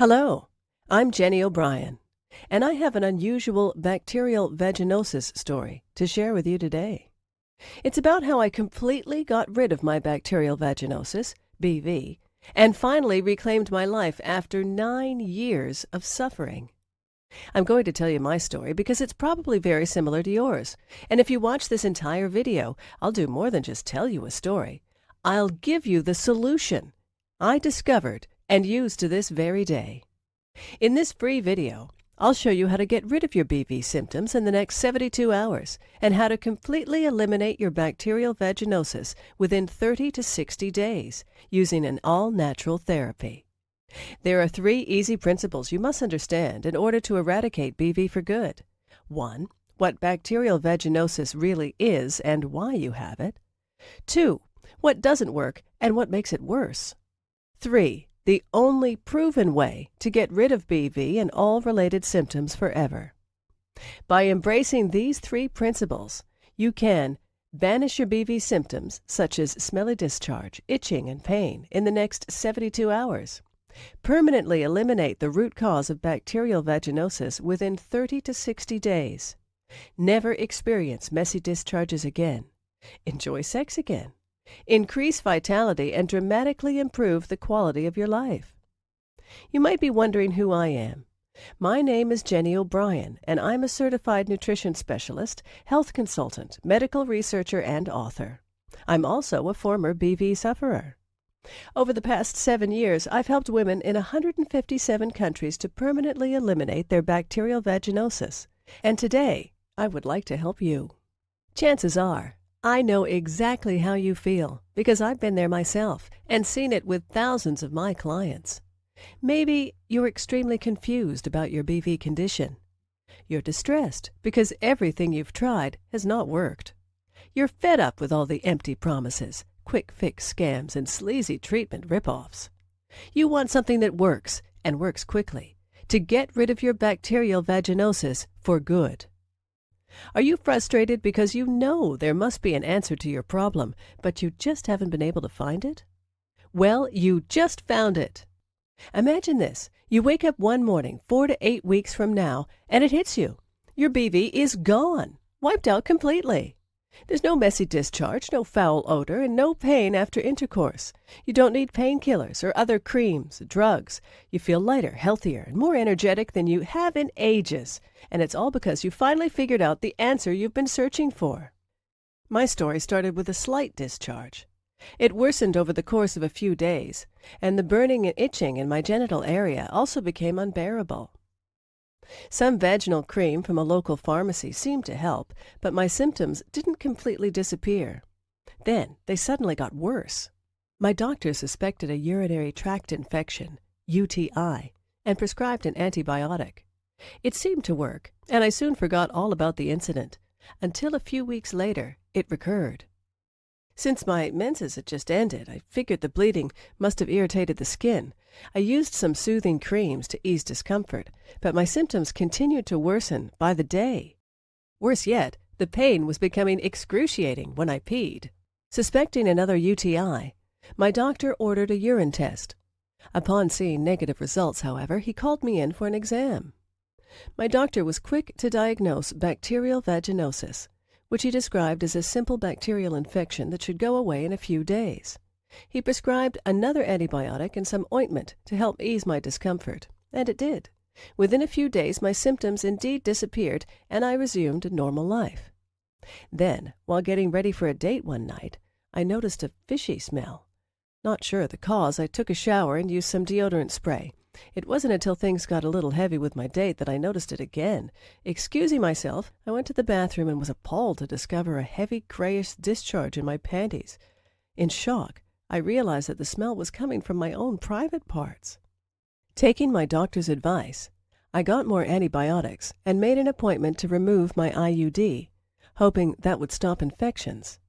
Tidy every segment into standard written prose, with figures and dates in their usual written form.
Hello, I'm Jenny O'Brien, and I have an unusual bacterial vaginosis story to share with you today. It's about how I completely got rid of my bacterial vaginosis, BV, and finally reclaimed my life after 9 years of suffering. I'm going to tell you my story because it's probably very similar to yours, and if you watch this entire video, I'll do more than just tell you a story. I'll give you the solution I discovered and use to this very day. In this free video, I'll show you how to get rid of your BV symptoms in the next 72 hours and how to completely eliminate your bacterial vaginosis within 30 to 60 days using an all-natural therapy. There are 3 easy principles you must understand in order to eradicate BV for good. 1. What bacterial vaginosis really is and why you have it. 2. What doesn't work and what makes it worse. 3. The only proven way to get rid of BV and all related symptoms forever. By embracing these 3 principles, you can banish your BV symptoms, such as smelly discharge, itching, and pain, in the next 72 hours. Permanently eliminate the root cause of bacterial vaginosis within 30 to 60 days. Never experience messy discharges again. Enjoy sex again. Increase vitality and dramatically improve the quality of your life. You might be wondering who I am. My name is Jenny O'Brien, and I'm a certified nutrition specialist, health consultant, medical researcher, and author. I'm also a former BV sufferer. Over the past 7 years, I've helped women in 157 countries to permanently eliminate their bacterial vaginosis. And today, I would like to help you. Chances are, I know exactly how you feel because I've been there myself and seen it with thousands of my clients. Maybe you're extremely confused about your BV condition. You're distressed because everything you've tried has not worked. You're fed up with all the empty promises, quick fix scams, and sleazy treatment ripoffs. You want something that works, and works quickly, to get rid of your bacterial vaginosis for good. Are you frustrated because you know there must be an answer to your problem, but you just haven't been able to find it? Well, you just found it. Imagine this. You wake up one morning 4 to 8 weeks from now, and it hits you. Your BV is gone, wiped out completely. There's no messy discharge, no foul odor, and no pain after intercourse. You don't need painkillers or other creams, drugs. You feel lighter, healthier, and more energetic than you have in ages. And it's all because you finally figured out the answer you've been searching for. My story started with a slight discharge. It worsened over the course of a few days, and the burning and itching in my genital area also became unbearable. Some vaginal cream from a local pharmacy seemed to help, but my symptoms didn't completely disappear. Then they suddenly got worse. My doctor suspected a urinary tract infection, UTI, and prescribed an antibiotic. It seemed to work, and I soon forgot all about the incident, until a few weeks later it recurred. Since my menses had just ended, I figured the bleeding must have irritated the skin. I used some soothing creams to ease discomfort, but my symptoms continued to worsen by the day. Worse yet, the pain was becoming excruciating when I peed. Suspecting another UTI, my doctor ordered a urine test. Upon seeing negative results, however, he called me in for an exam. My doctor was quick to diagnose bacterial vaginosis, which he described as a simple bacterial infection that should go away in a few days. He prescribed another antibiotic and some ointment to help ease my discomfort, and it did. Within a few days, my symptoms indeed disappeared, and I resumed a normal life. Then, while getting ready for a date one night, I noticed a fishy smell. Not sure of the cause, I took a shower and used some deodorant spray. It wasn't until things got a little heavy with my date that I noticed it again. Excusing myself, I went to the bathroom and was appalled to discover a heavy grayish discharge in my panties. In shock, I realized that the smell was coming from my own private parts. Taking my doctor's advice, I got more antibiotics and made an appointment to remove my IUD, hoping that would stop infections.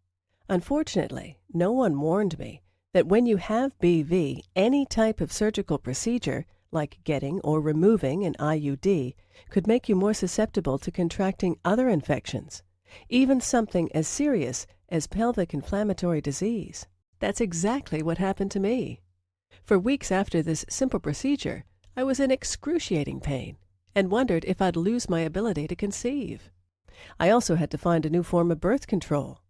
Unfortunately, no one warned me that when you have BV, any type of surgical procedure, like getting or removing an IUD, could make you more susceptible to contracting other infections, even something as serious as pelvic inflammatory disease. That's exactly what happened to me. For weeks after this simple procedure, I was in excruciating pain and wondered if I'd lose my ability to conceive. I also had to find a new form of birth control.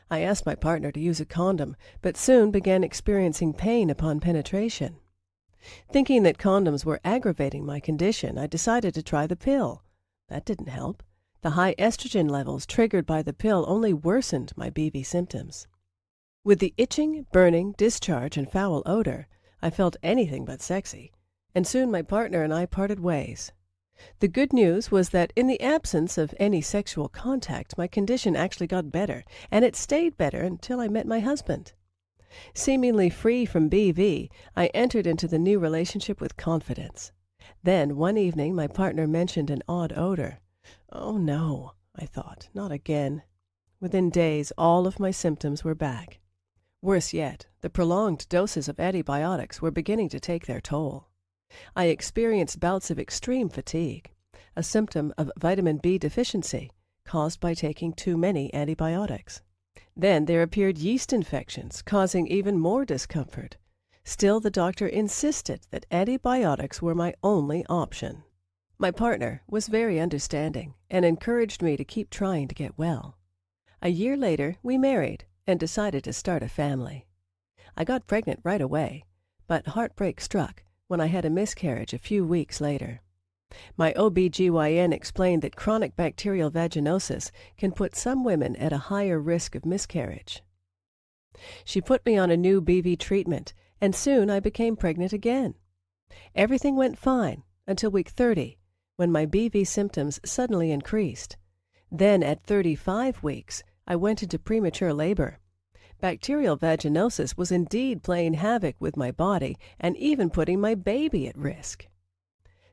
I asked my partner to use a condom, but soon began experiencing pain upon penetration. Thinking that condoms were aggravating my condition, I decided to try the pill. That didn't help. The high estrogen levels triggered by the pill only worsened my BV symptoms. With the itching, burning, discharge, and foul odor, I felt anything but sexy, and soon my partner and I parted ways. The good news was that in the absence of any sexual contact, my condition actually got better, and it stayed better until I met my husband. Seemingly free from BV, I entered into the new relationship with confidence. Then, one evening, my partner mentioned an odd odor. Oh no, I thought, not again. Within days, all of my symptoms were back. Worse yet, the prolonged doses of antibiotics were beginning to take their toll. I experienced bouts of extreme fatigue, a symptom of vitamin B deficiency caused by taking too many antibiotics. Then there appeared yeast infections, causing even more discomfort. Still, the doctor insisted that antibiotics were my only option. My partner was very understanding and encouraged me to keep trying to get well. A year later, we married and decided to start a family. I got pregnant right away, but heartbreak struck when I had a miscarriage a few weeks later. My OB/GYN explained that chronic bacterial vaginosis can put some women at a higher risk of miscarriage. She put me on a new BV treatment, and soon I became pregnant again. Everything went fine until week 30, when my BV symptoms suddenly increased. Then at 35 weeks, I went into premature labor. Bacterial vaginosis was indeed playing havoc with my body and even putting my baby at risk.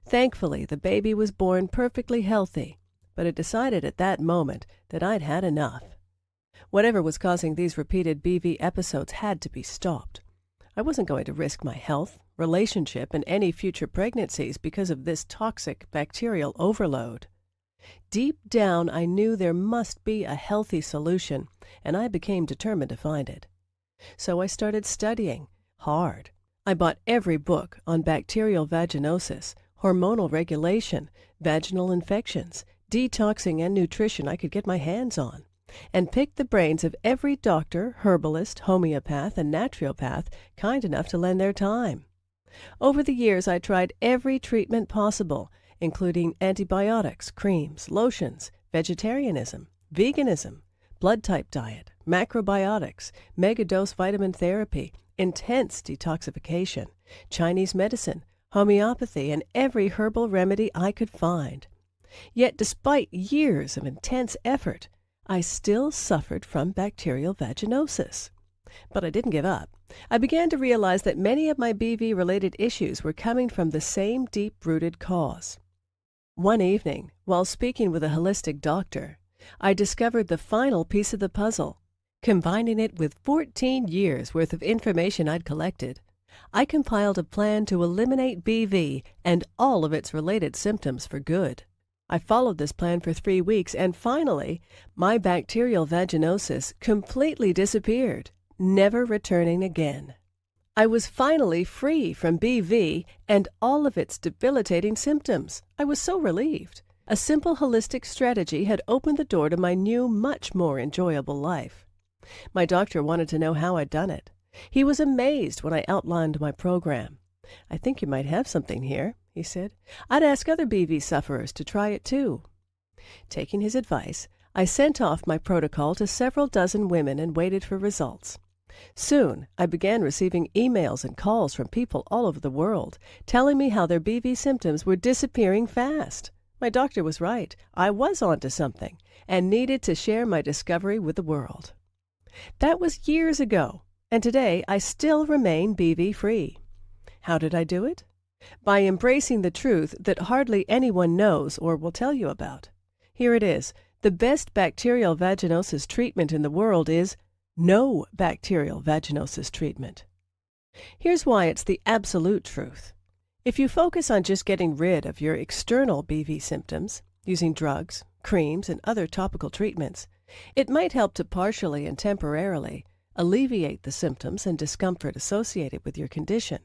Thankfully, the baby was born perfectly healthy, but it decided at that moment that I'd had enough. Whatever was causing these repeated BV episodes had to be stopped. I wasn't going to risk my health, relationship, and any future pregnancies because of this toxic bacterial overload. Deep down, I knew there must be a healthy solution, and I became determined to find it. So I started studying hard. I bought every book on bacterial vaginosis, hormonal regulation, vaginal infections, detoxing, and nutrition I could get my hands on, and picked the brains of every doctor, herbalist, homeopath, and naturopath kind enough to lend their time. Over the years, I tried every treatment possible, including antibiotics, creams, lotions, vegetarianism, veganism, blood type diet, macrobiotics, megadose vitamin therapy, intense detoxification, Chinese medicine, homeopathy, and every herbal remedy I could find. Yet despite years of intense effort, I still suffered from bacterial vaginosis. But I didn't give up. I began to realize that many of my BV-related issues were coming from the same deep-rooted cause. One evening, while speaking with a holistic doctor, I discovered the final piece of the puzzle. Combining it with 14 years' worth of information I'd collected, I compiled a plan to eliminate BV and all of its related symptoms for good. I followed this plan for 3 weeks, and finally, my bacterial vaginosis completely disappeared, never returning again. I was finally free from BV and all of its debilitating symptoms. I was so relieved. A simple holistic strategy had opened the door to my new, much more enjoyable life. My doctor wanted to know how I'd done it. He was amazed when I outlined my program. "I think you might have something here," he said. "I'd ask other BV sufferers to try it too." Taking his advice, I sent off my protocol to several dozen women and waited for results. Soon, I began receiving emails and calls from people all over the world, telling me how their BV symptoms were disappearing fast. My doctor was right. I was onto something, and needed to share my discovery with the world. That was years ago, and today I still remain BV-free. How did I do it? By embracing the truth that hardly anyone knows or will tell you about. Here it is. The best bacterial vaginosis treatment in the world is no bacterial vaginosis treatment. Here's why it's the absolute truth. If you focus on just getting rid of your external BV symptoms, using drugs, creams, and other topical treatments, it might help to partially and temporarily alleviate the symptoms and discomfort associated with your condition.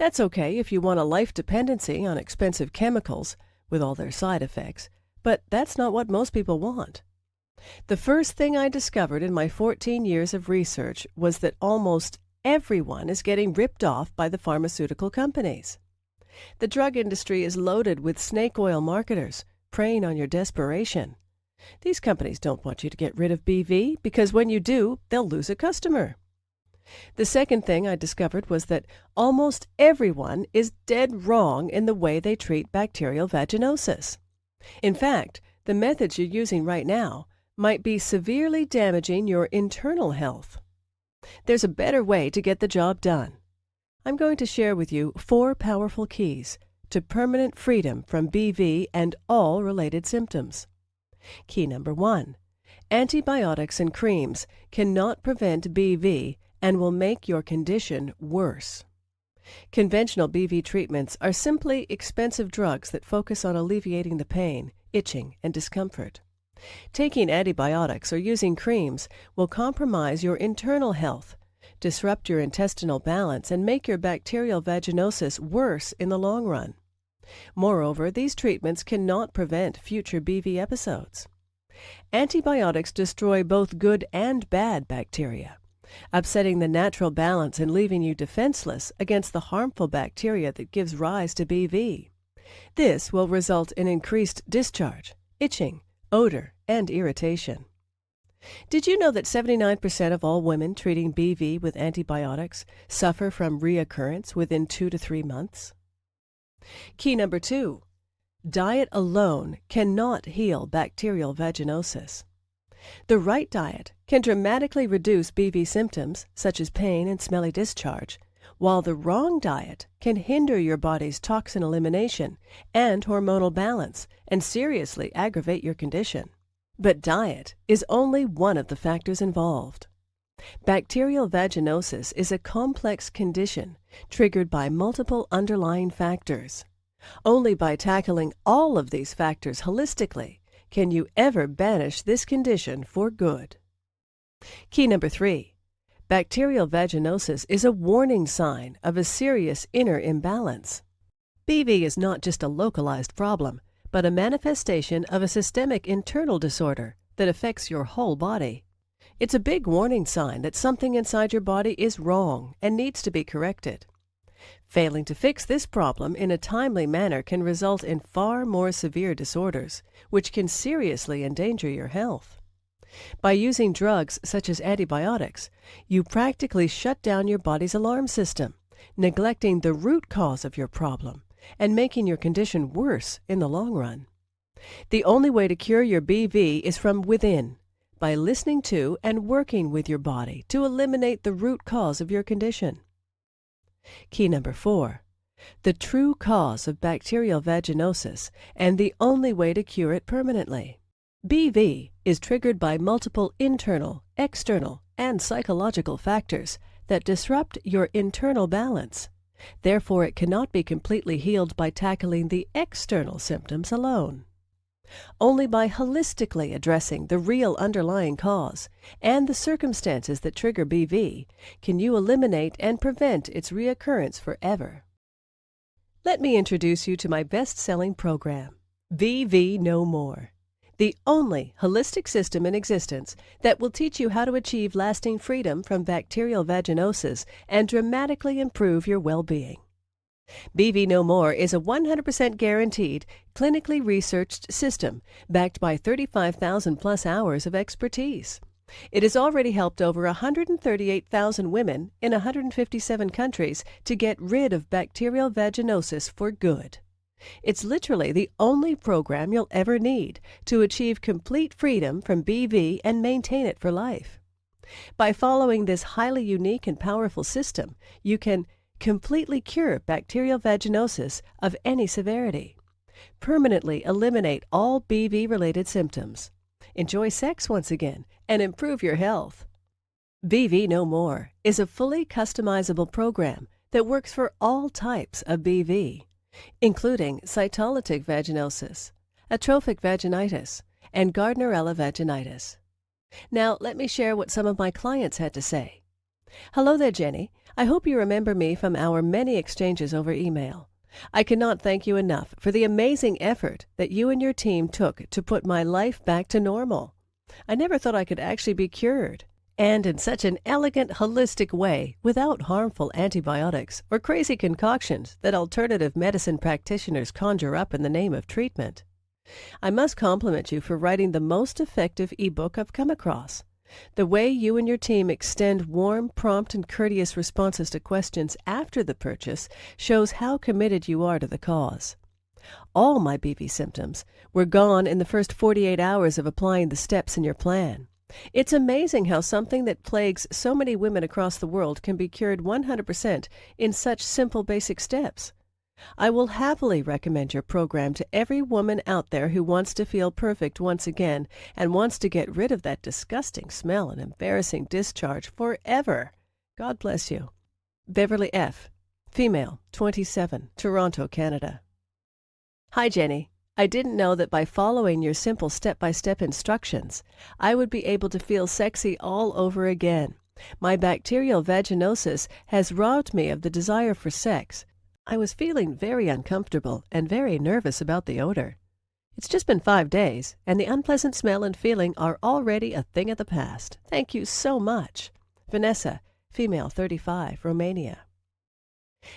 That's okay if you want a life dependency on expensive chemicals with all their side effects, but that's not what most people want. The first thing I discovered in my 14 years of research was that almost everyone is getting ripped off by the pharmaceutical companies. The drug industry is loaded with snake oil marketers, preying on your desperation. These companies don't want you to get rid of BV because when you do, they'll lose a customer. The second thing I discovered was that almost everyone is dead wrong in the way they treat bacterial vaginosis. In fact, the methods you're using right now might be severely damaging your internal health. There's a better way to get the job done. I'm going to share with you 4 powerful keys to permanent freedom from BV and all related symptoms. Key number 1. Antibiotics and creams cannot prevent BV and will make your condition worse. Conventional BV treatments are simply expensive drugs that focus on alleviating the pain, itching, and discomfort. Taking antibiotics or using creams will compromise your internal health, disrupt your intestinal balance, and make your bacterial vaginosis worse in the long run. Moreover, these treatments cannot prevent future BV episodes. Antibiotics destroy both good and bad bacteria, upsetting the natural balance and leaving you defenseless against the harmful bacteria that gives rise to BV. This will result in increased discharge, itching, odor, and irritation. Did you know that 79% of all women treating BV with antibiotics suffer from reoccurrence within 2 to 3 months? Key number 2. Diet alone cannot heal bacterial vaginosis. The right diet can dramatically reduce BV symptoms, such as pain and smelly discharge, while the wrong diet can hinder your body's toxin elimination and hormonal balance and seriously aggravate your condition. But diet is only one of the factors involved. Bacterial vaginosis is a complex condition triggered by multiple underlying factors. Only by tackling all of these factors holistically can you ever banish this condition for good. Key number 3. Bacterial vaginosis is a warning sign of a serious inner imbalance. BV is not just a localized problem, but a manifestation of a systemic internal disorder that affects your whole body. It's a big warning sign that something inside your body is wrong and needs to be corrected. Failing to fix this problem in a timely manner can result in far more severe disorders, which can seriously endanger your health. By using drugs such as antibiotics, you practically shut down your body's alarm system, neglecting the root cause of your problem and making your condition worse in the long run. The only way to cure your BV is from within, by listening to and working with your body to eliminate the root cause of your condition. Key number 4. The true cause of bacterial vaginosis and the only way to cure it permanently. BV is triggered by multiple internal, external, and psychological factors that disrupt your internal balance. Therefore, it cannot be completely healed by tackling the external symptoms alone. Only by holistically addressing the real underlying cause and the circumstances that trigger BV can you eliminate and prevent its reoccurrence forever. Let me introduce you to my best-selling program, BV No More, the only holistic system in existence that will teach you how to achieve lasting freedom from bacterial vaginosis and dramatically improve your well-being. BV No More is a 100% guaranteed, clinically researched system backed by 35,000 plus hours of expertise. It has already helped over 138,000 women in 157 countries to get rid of bacterial vaginosis for good. It's literally the only program you'll ever need to achieve complete freedom from BV and maintain it for life. By following this highly unique and powerful system, you can completely cure bacterial vaginosis of any severity, permanently eliminate all BV-related symptoms, enjoy sex once again, and improve your health. BV No More is a fully customizable program that works for all types of BV, including cytolytic vaginosis, atrophic vaginitis, and Gardnerella vaginitis. Now, let me share what some of my clients had to say. Hello there, Jenny. I hope you remember me from our many exchanges over email. I cannot thank you enough for the amazing effort that you and your team took to put my life back to normal. I never thought I could actually be cured, and in such an elegant, holistic way, without harmful antibiotics or crazy concoctions that alternative medicine practitioners conjure up in the name of treatment. I must compliment you for writing the most effective ebook I've come across. The way you and your team extend warm, prompt, and courteous responses to questions after the purchase shows how committed you are to the cause. All my BV symptoms were gone in the first 48 hours of applying the steps in your plan. It's amazing how something that plagues so many women across the world can be cured 100% in such simple basic steps. I will happily recommend your program to every woman out there who wants to feel perfect once again and wants to get rid of that disgusting smell and embarrassing discharge forever. God bless you. Beverly F., female, 27, Toronto, Canada. Hi, Jenny. I didn't know that by following your simple step-by-step instructions, I would be able to feel sexy all over again. My bacterial vaginosis has robbed me of the desire for sex. I was feeling very uncomfortable and very nervous about the odor. It's just been 5 days, and the unpleasant smell and feeling are already a thing of the past. Thank you so much. Vanessa, female, 35, Romania.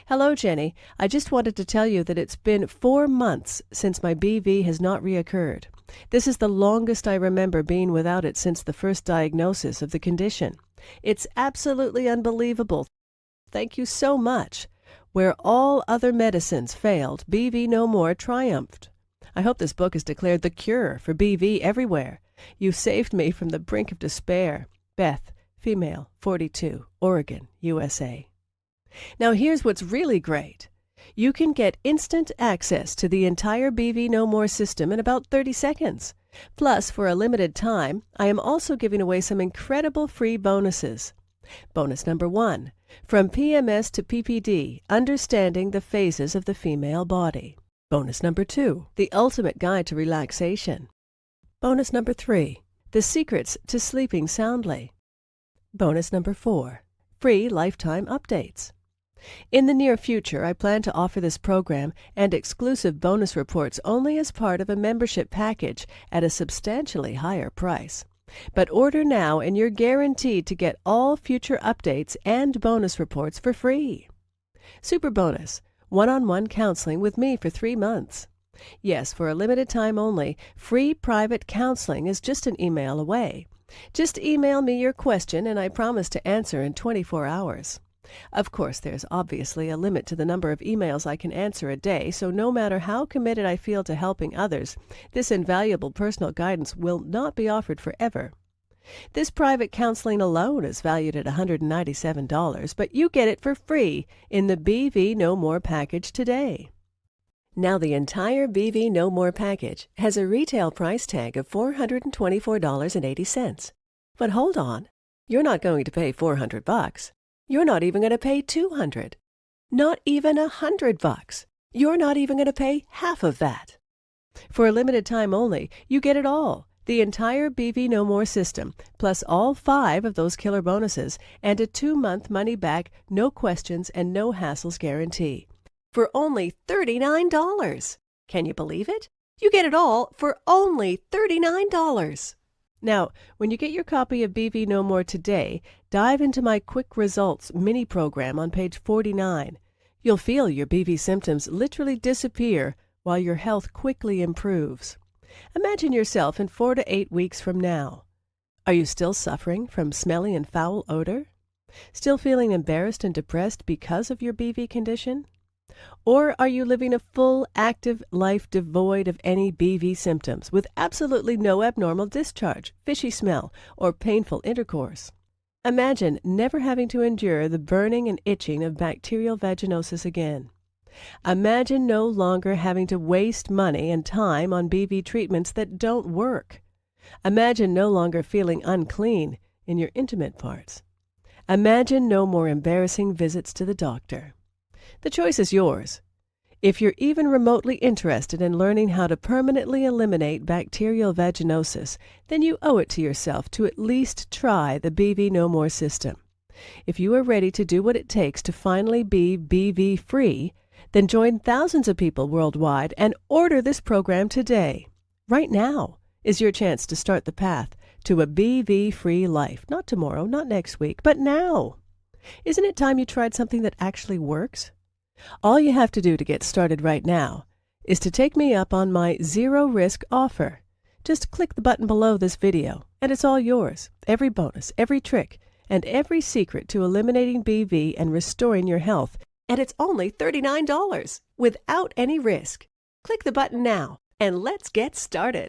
Hello, Jenny. I just wanted to tell you that it's been 4 months since my BV has not reoccurred. This is the longest I remember being without it since the first diagnosis of the condition. It's absolutely unbelievable. Thank you so much. Where all other medicines failed, BV No More triumphed. I hope this book has declared the cure for BV everywhere. You saved me from the brink of despair. Beth, female, 42, Oregon, USA. Now here's what's really great. You can get instant access to the entire BV No More system in about 30 seconds. Plus, for a limited time, I am also giving away some incredible free bonuses. Bonus number 1. From PMS to PPD, Understanding the Phases of the Female Body. Bonus number 2. The Ultimate Guide to Relaxation. Bonus number 3. The Secrets to Sleeping Soundly. Bonus number 4. Free lifetime updates. In the near future, I plan to offer this program and exclusive bonus reports only as part of a membership package at a substantially higher price. But order now and you're guaranteed to get all future updates and bonus reports for free. Super bonus, one-on-one counseling with me for 3 months. Yes, for a limited time only, free private counseling is just an email away. Just email me your question and I promise to answer in 24 hours. Of course, there's obviously a limit to the number of emails I can answer a day, so no matter how committed I feel to helping others, this invaluable personal guidance will not be offered forever. This private counseling alone is valued at $197, but you get it for free in the BV No More package today. Now, the entire BV No More package has a retail price tag of $424.80. But hold on, you're not going to pay $400. You're not even going to pay $200. Not even $100. You're not even going to pay half of that. For a limited time only, you get it all. The entire BV No More system, plus all 5 of those killer bonuses, and a 2-month money-back, no questions, and no hassles guarantee. For only $39. Can you believe it? You get it all for only $39. Now, when you get your copy of BV No More today, dive into my Quick Results mini program on page 49. You'll feel your BV symptoms literally disappear while your health quickly improves. Imagine yourself in 4 to 8 weeks from now. Are you still suffering from smelly and foul odor? Still feeling embarrassed and depressed because of your BV condition? Or are you living a full, active life devoid of any BV symptoms, with absolutely no abnormal discharge, fishy smell, or painful intercourse? Imagine never having to endure the burning and itching of bacterial vaginosis again. Imagine no longer having to waste money and time on BV treatments that don't work. Imagine no longer feeling unclean in your intimate parts. Imagine no more embarrassing visits to the doctor. The choice is yours. If you're even remotely interested in learning how to permanently eliminate bacterial vaginosis, then you owe it to yourself to at least try the BV No More system. If you are ready to do what it takes to finally be BV-free, then join thousands of people worldwide and order this program today. Right now is your chance to start the path to a BV-free life. Not tomorrow, not next week, but now. Isn't it time you tried something that actually works? All you have to do to get started right now is to take me up on my zero-risk offer. Just click the button below this video, and it's all yours. Every bonus, every trick, and every secret to eliminating BV and restoring your health. And it's only $39 without any risk. Click the button now, and let's get started.